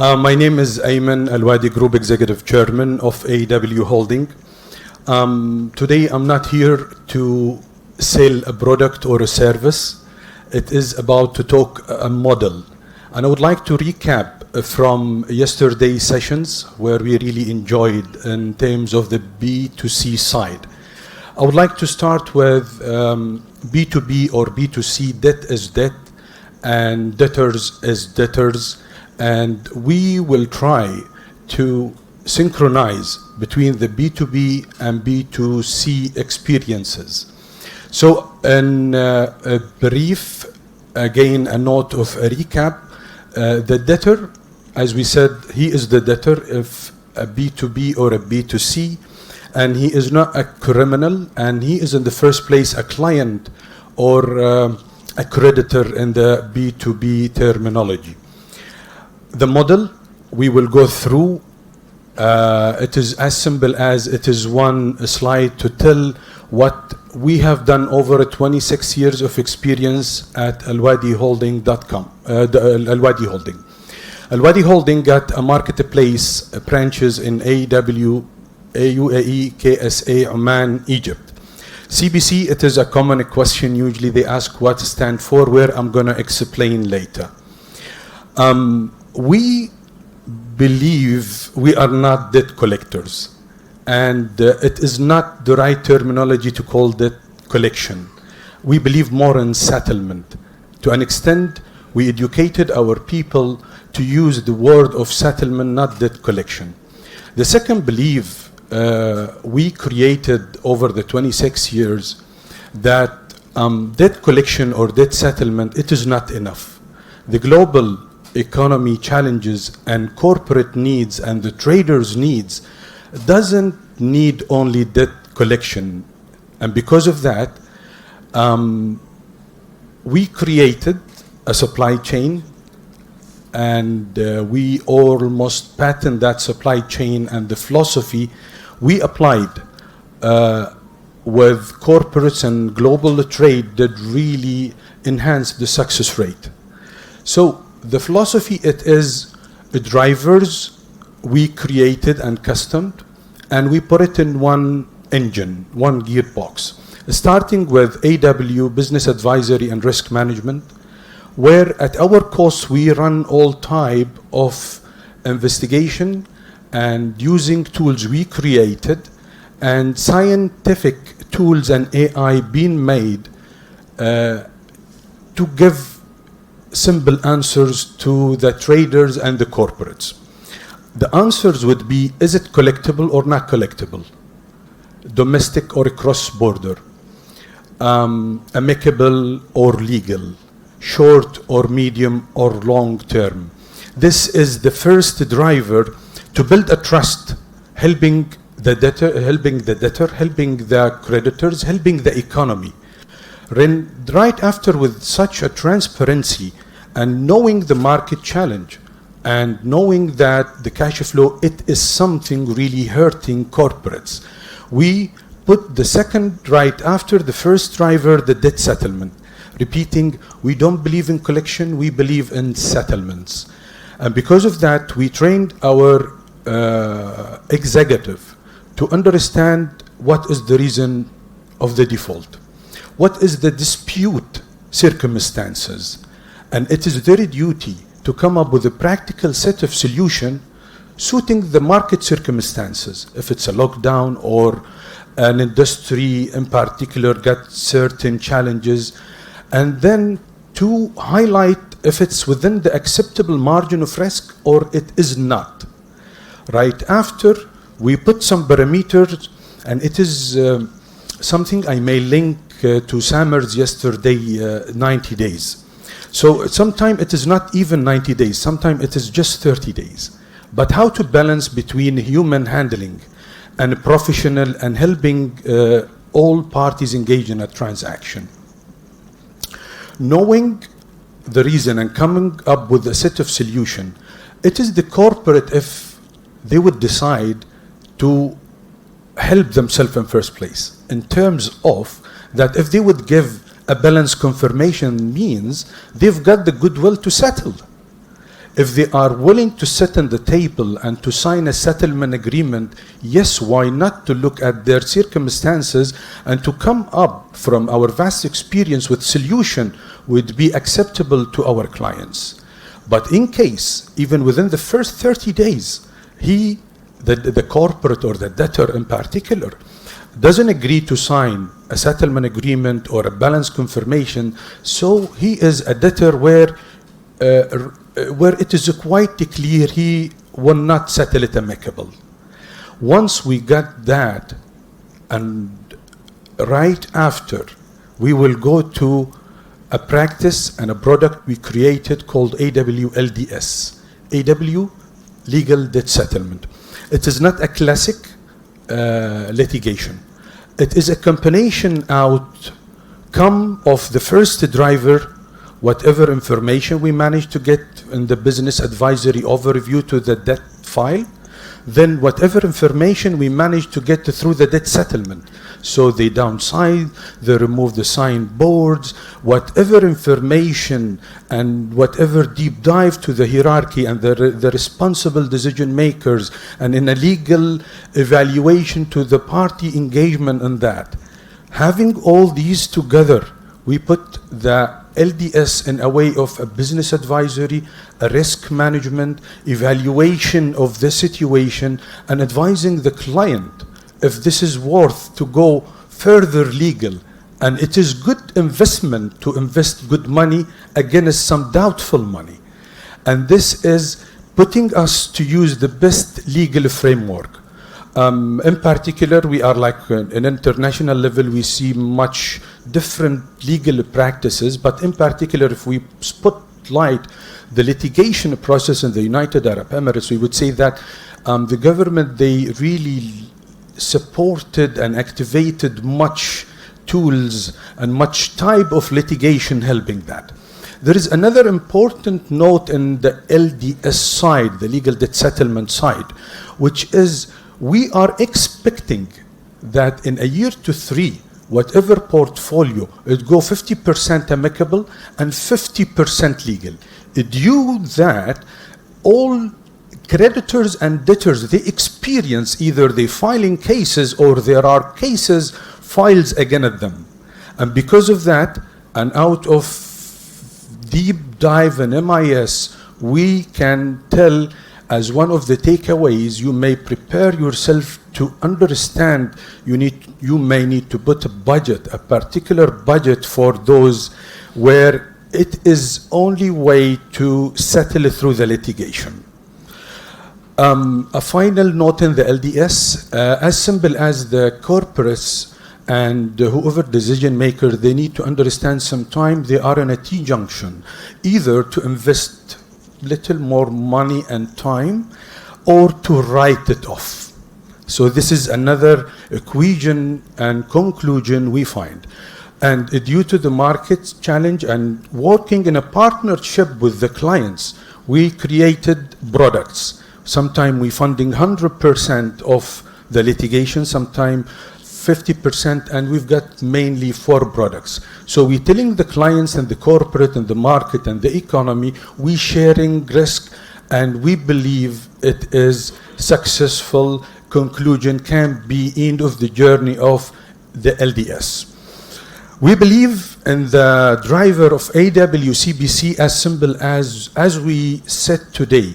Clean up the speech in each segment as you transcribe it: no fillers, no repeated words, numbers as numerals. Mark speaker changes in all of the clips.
Speaker 1: My name is Ayman Al-Wadi, Group Executive Chairman of AW Holding. Today I'm not here to sell a product or a service. It is about to talk a model. And I would like to recap from yesterday's sessions where we really enjoyed in terms of the B2C side. I would like to start with B2B or B2C, debt is debt and debtors is debtors. And we will try to synchronize between the B2B and B2C experiences. So in a brief, again, a note of a recap, the debtor, as we said, he is the debtor if a B2B or a B2C, and he is not a criminal, and he is in the first place a client or a creditor in the B2B terminology. The model we will go through, it is as simple as it is one slide to tell what we have done over 26 years of experience at alwadiholding.com, Al-Wadi Holding. Al-Wadi Holding got a marketplace branches in AW, UAE, KSA, Oman, Egypt. CBC, it is a common question. Usually they ask what it stands for, where I'm going to explain later. We believe we are not debt collectors, and it is not the right terminology to call debt collection. We believe more in settlement. To an extent, we educated our people to use the word of settlement, not debt collection. The second belief we created over the 26 years that debt collection or debt settlement, it is not enough. The global economy challenges and corporate needs and the traders' needs doesn't need only debt collection. And because of that, we created a supply chain, and we almost patented that supply chain and the philosophy we applied with corporates and global trade that really enhanced the success rate. So the philosophy, it is the drivers we created and customed, and we put it in one engine, one gearbox, starting with AW, Business Advisory and Risk Management, where at our cost we run all type of investigation and using tools we created and scientific tools and AI being made to give simple answers to the traders and the corporates. The answers would be, is it collectible or not collectible? Domestic or cross-border? Amicable or legal? Short or medium or long term? This is the first driver to build a trust, helping the debtor, helping the creditors, helping the economy. Right after, with such a transparency and knowing the market challenge and knowing that the cash flow, it is something really hurting corporates, we put the second right after the first driver, the debt settlement. Repeating, we don't believe in collection, we believe in settlements. And because of that, we trained our executive to understand what is the reason of the default. What is the dispute circumstances? And it is their duty to come up with a practical set of solution suiting the market circumstances. If it's a lockdown or an industry in particular got certain challenges, and then to highlight if it's within the acceptable margin of risk or it is not. Right after, we put some parameters, and it is something I may link to Samer's yesterday, 90 days. So sometimes it is not even 90 days, sometimes it is just 30 days. But how to balance between human handling and professional and helping all parties engage in a transaction. Knowing the reason and coming up with a set of solution, it is the corporate, if they would decide to help themselves in first place, in terms of that if they would give a balance confirmation means they've got the goodwill to settle. If they are willing to sit on the table and to sign a settlement agreement, yes, why not to look at their circumstances and to come up from our vast experience with solution would be acceptable to our clients. But in case, even within the first 30 days, the corporate or the debtor in particular, doesn't agree to sign a settlement agreement or a balance confirmation, so he is a debtor where it is quite clear he will not settle it amicable. Once we got that, and right after, we will go to a practice and a product we created called AW LDS, AW Legal Debt Settlement. It is not a classic litigation. It is a combination outcome of the first driver, whatever information we managed to get in the business advisory overview to the debt file, then whatever information we managed to get through the debt settlement. So they downsize, they remove the signboards, whatever information and whatever deep dive to the hierarchy and the responsible decision makers, and in a legal evaluation to the party engagement in that. Having all these together, we put the LDS in a way of a business advisory, a risk management, evaluation of the situation, and advising the client if this is worth to go further legal, and it is good investment to invest good money against some doubtful money. And this is putting us to use the best legal framework. In particular, we are like an international level, we see much different legal practices, but in particular, if we spotlight the litigation process in the United Arab Emirates, we would say that the government, they really supported and activated much tools and much type of litigation helping that. There is another important note in the LDS side, the legal debt settlement side, which is we are expecting that in a year to 3, whatever portfolio, it go 50% amicable and 50% legal. Due that, all creditors and debtors, they experience either they filing cases or there are cases filed against them. And because of that, and out of deep dive in MIS, we can tell as one of the takeaways, you may prepare yourself to understand you may need to put a budget, a particular budget for those where it is only way to settle through the litigation. A final note in the LDS, as simple as the corporates and whoever decision maker, they need to understand sometime they are in a T-junction, either to invest little more money and time or to write it off. So this is another equation and conclusion we find. And due to the market challenge and working in a partnership with the clients, we created products. Sometimes we funding 100% of the litigation, sometimes 50%, and we've got mainly 4 products. So we're telling the clients and the corporate and the market and the economy, we sharing risk, and we believe it is successful. Conclusion can be end of the journey of the LDS. We believe in the driver of AWCBC as simple as we said today,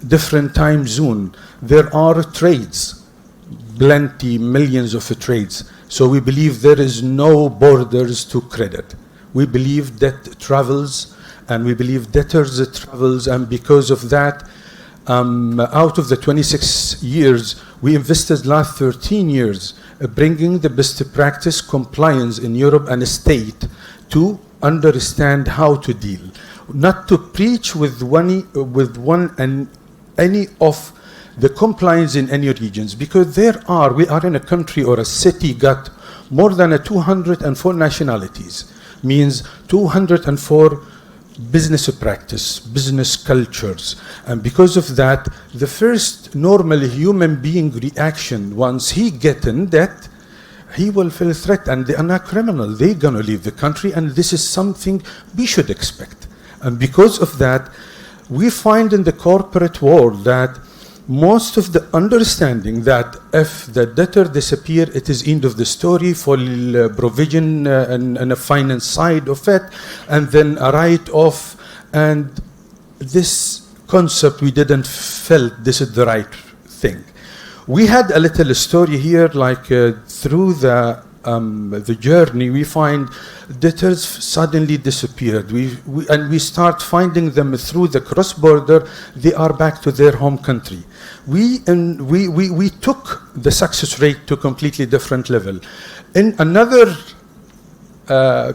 Speaker 1: different time zone. There are trades, plenty, millions of trades. So we believe there is no borders to credit. We believe debt travels, and we believe debtors travels, and because of that, out of the 26 years, we invested last 13 years bringing the best practice compliance in Europe and state to understand how to deal. Not to preach with one and any of the compliance in any regions, because we are in a country or a city got more than 204 nationalities, means 204 business practice, business cultures. And because of that, the first normal human being reaction, once he get in debt, he will feel threat, and they are not criminal, they're gonna leave the country, and this is something we should expect. And because of that, we find in the corporate world that most of the understanding that if the debtor disappear, it is end of the story for provision and a finance side of it, and then a write-off. And this concept, we didn't felt this is the right thing. We had a little story here, like through the journey, we find debtors suddenly disappeared. And we start finding them through the cross-border. They are back to their home country. We took the success rate to a completely different level. In another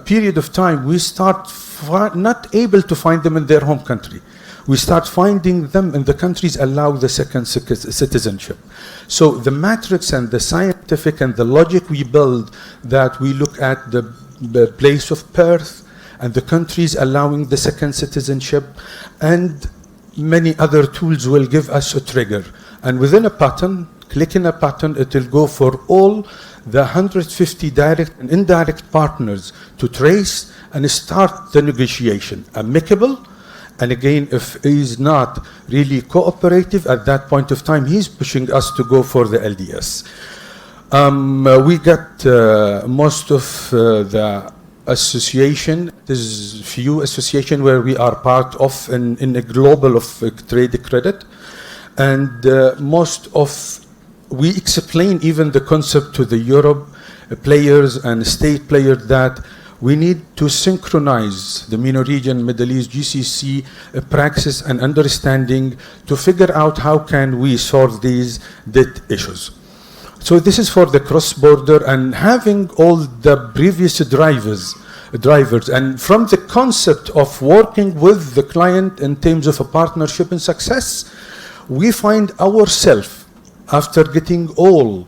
Speaker 1: period of time, we start not able to find them in their home country. We start finding them in the countries allow the second citizenship. So the matrix and the scientific and the logic we build, that we look at the place of birth and the countries allowing the second citizenship, and many other tools will give us a trigger. And within a pattern, clicking a pattern, it will go for all the 150 direct and indirect partners to trace and start the negotiation. Amicable. And again, if he's not really cooperative at that point of time, he's pushing us to go for the LDS. We got most of the association. There's few association where we are part of in a global of trade credit. And most of, we explain even the concept to the Europe players and state players that we need to synchronize the MENA region, Middle East, GCC practice and understanding to figure out how can we solve these debt issues. So this is for the cross-border, and having all the previous drivers, and from the concept of working with the client in terms of a partnership and success, we find ourselves, after getting all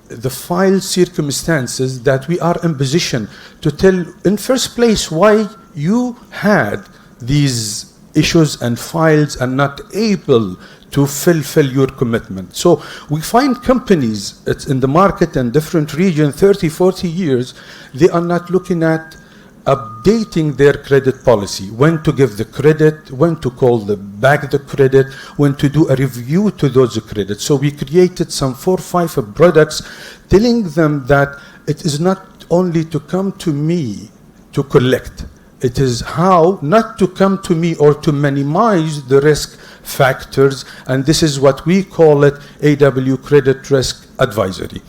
Speaker 1: the file circumstances, that we are in position to tell in first place why you had these issues and files and not able to fulfill your commitment. So we find companies, it's in the market in different regions, 30, 40 years, they are not looking at updating their credit policy, when to give the credit, when to call back the credit, when to do a review to those credits. So we created some 4 or 5 products telling them that it is not only to come to me to collect, it is how not to come to me or to minimize the risk factors, and this is what we call it AW Credit Risk Advisory.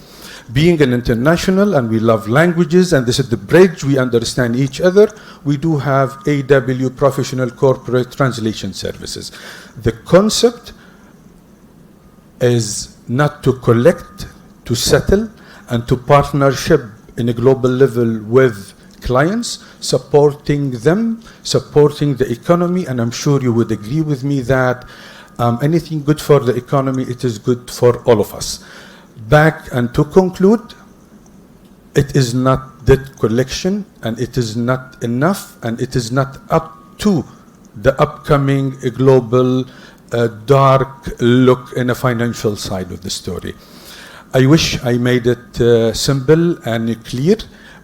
Speaker 1: Being an international, and we love languages, and this is the bridge, we understand each other, we do have AW Professional Corporate Translation Services. The concept is not to collect, to settle, and to partnership in a global level with clients, supporting them, supporting the economy, and I'm sure you would agree with me that anything good for the economy, it is good for all of us. Back and to conclude, it is not debt collection, and it is not enough, and it is not up to the upcoming global dark look in a financial side of the story. I wish I made it simple and clear.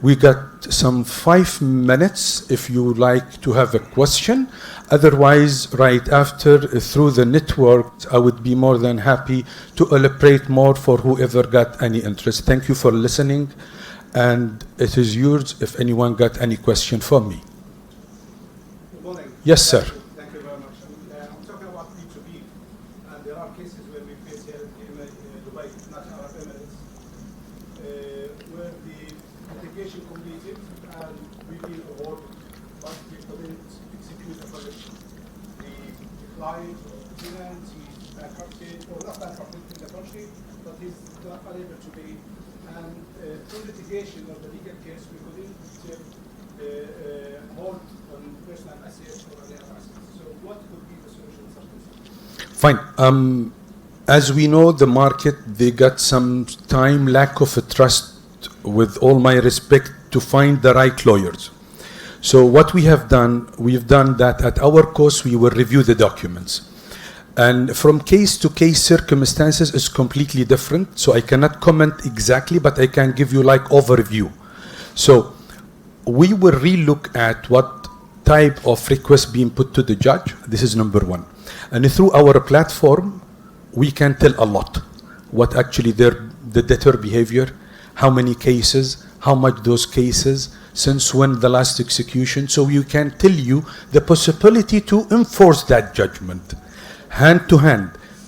Speaker 1: We got some 5 minutes if you like to have a question. Otherwise, right after, through the network, I would be more than happy to elaborate more for whoever got any interest. Thank you for listening, and it is yours if anyone got any question for me.
Speaker 2: Good morning.
Speaker 1: Yes, sir.
Speaker 2: Thank you very much. I'm talking about B2B, and there are cases where we face here in Dubai, United Arab Emirates, where the litigation completed and we've been awarded, but we couldn't execute the project. The client or the tenant, he's bankrupted, or not bankrupted in the country, but he's not unable to pay. And through litigation or the legal case, we couldn't hold on personal assets or other assets. So what could be the solution to this?
Speaker 1: Fine. As we know, the market, they got some time lack of a trust, with all my respect, to find the right lawyers. So what we have done, we've done that at our cost, we will review the documents. And from case to case circumstances is completely different. So I cannot comment exactly, but I can give you like overview. So we will relook at what type of request being put to the judge. This is number one. And through our platform, we can tell a lot. What actually the debtor behavior, how many cases, how much those cases, since when the last execution. So you can tell you the possibility to enforce that judgment. Hand to hand.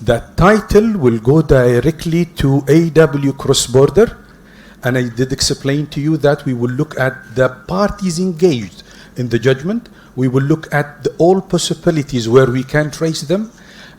Speaker 1: That title will go directly to AW cross-border. And I did explain to you that we will look at the parties engaged in the judgment. We will look at all possibilities where we can trace them.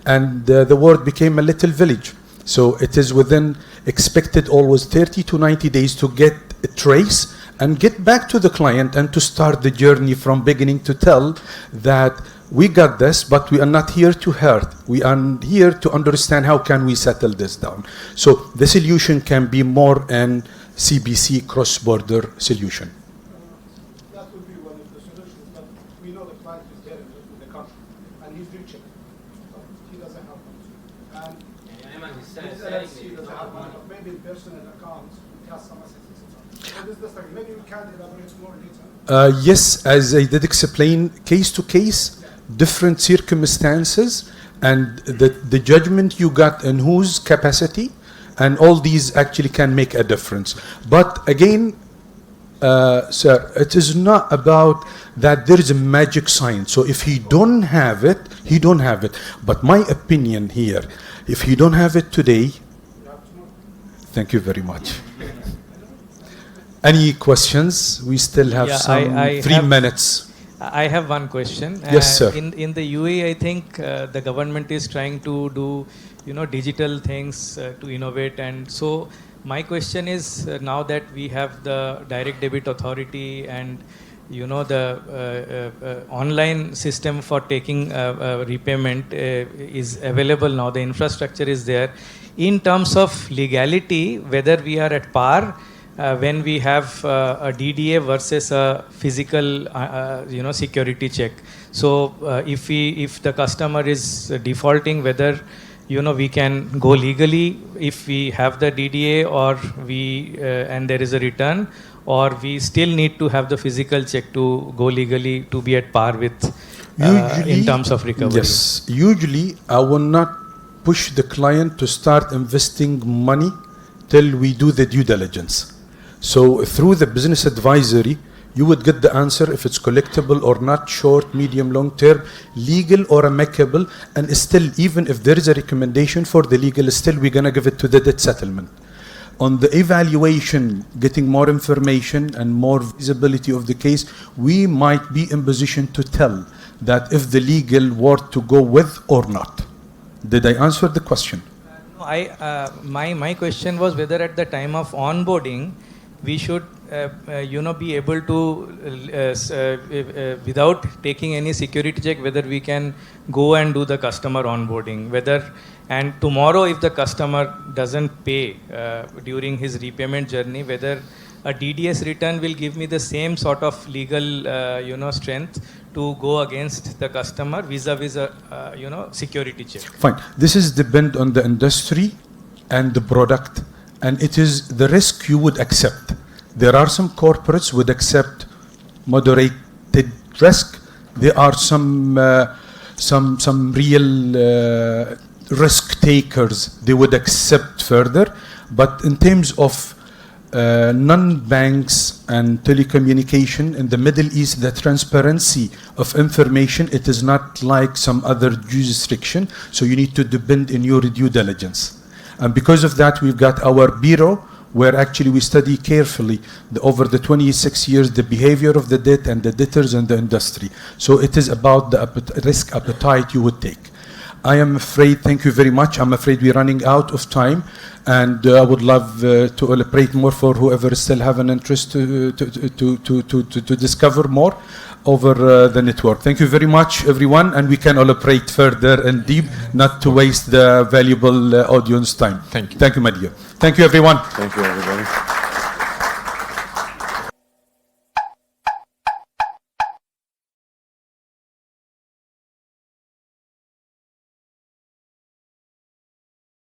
Speaker 1: And the word became a little village. So it is within expected always 30 to 90 days to get a trace and get back to the client and to start the journey from beginning to tell that we got this, but we are not here to hurt. We are here to understand how can we settle this down. So the solution can be more an CBC cross-border solution.
Speaker 2: That would be one of the solutions, but we know the client is there in the country, and he's reaching, but he doesn't have money. And his LLC doesn't have money, but maybe personal accounts has some assets. So this is the story. Maybe we can elaborate more later.
Speaker 1: Yes, as I did explain, case to case, different circumstances, and the judgment you got in whose capacity, and all these actually can make a difference. But again, sir, it is not about that there is a magic sign. So if he don't have it, he don't have it. But my opinion here, if he don't have it today, thank you very much. Any questions? We still have some 3 minutes.
Speaker 3: I have one question.
Speaker 1: Yes, sir.
Speaker 3: In the UAE, I think the government is trying to do, digital things to innovate. And so my question is, now that we have the direct debit authority and, the online system for taking repayment is available now, the infrastructure is there. In terms of legality, whether we are at par when we have a DDA versus a physical, security check. So if the customer is defaulting, whether we can go legally if we have the DDA, or and there is a return, or we still need to have the physical check to go legally to be at par with in terms of recovery.
Speaker 1: Yes, usually I will not push the client to start investing money till we do the due diligence. So through the business advisory, you would get the answer if it's collectible or not, short, medium, long term, legal or amicable, and still, even if there is a recommendation for the legal, still we're going to give it to the debt settlement. On the evaluation, getting more information and more visibility of the case, we might be in position to tell that if the legal were to go with or not. Did I answer the question?
Speaker 3: My question was whether at the time of onboarding, we should be able to, without taking any security check, whether we can go and do the customer onboarding, and tomorrow if the customer doesn't pay during his repayment journey, whether a DDS return will give me the same sort of legal, strength to go against the customer vis-a-vis a, security check.
Speaker 1: Fine. This is depend on the industry and the product, and it is the risk you would accept. There are some corporates would accept moderated risk. There are some real risk takers. They would accept further. But in terms of non-banks and telecommunication in the Middle East, the transparency of information, it is not like some other jurisdiction. So you need to depend in your due diligence. And because of that, we've got our bureau, where actually we study carefully over the 26 years the behavior of the debt and the debtors and the industry. So it is about the risk appetite you would take. I am afraid, thank you very much, I'm afraid we're running out of time, and I would love to elaborate more for whoever still have an interest to discover more over the network. Thank you very much, everyone, and we can elaborate further and deep, not to waste the valuable audience time.
Speaker 4: Thank you.
Speaker 1: Thank you, my dear. Thank you, everyone.
Speaker 4: Thank you, everybody.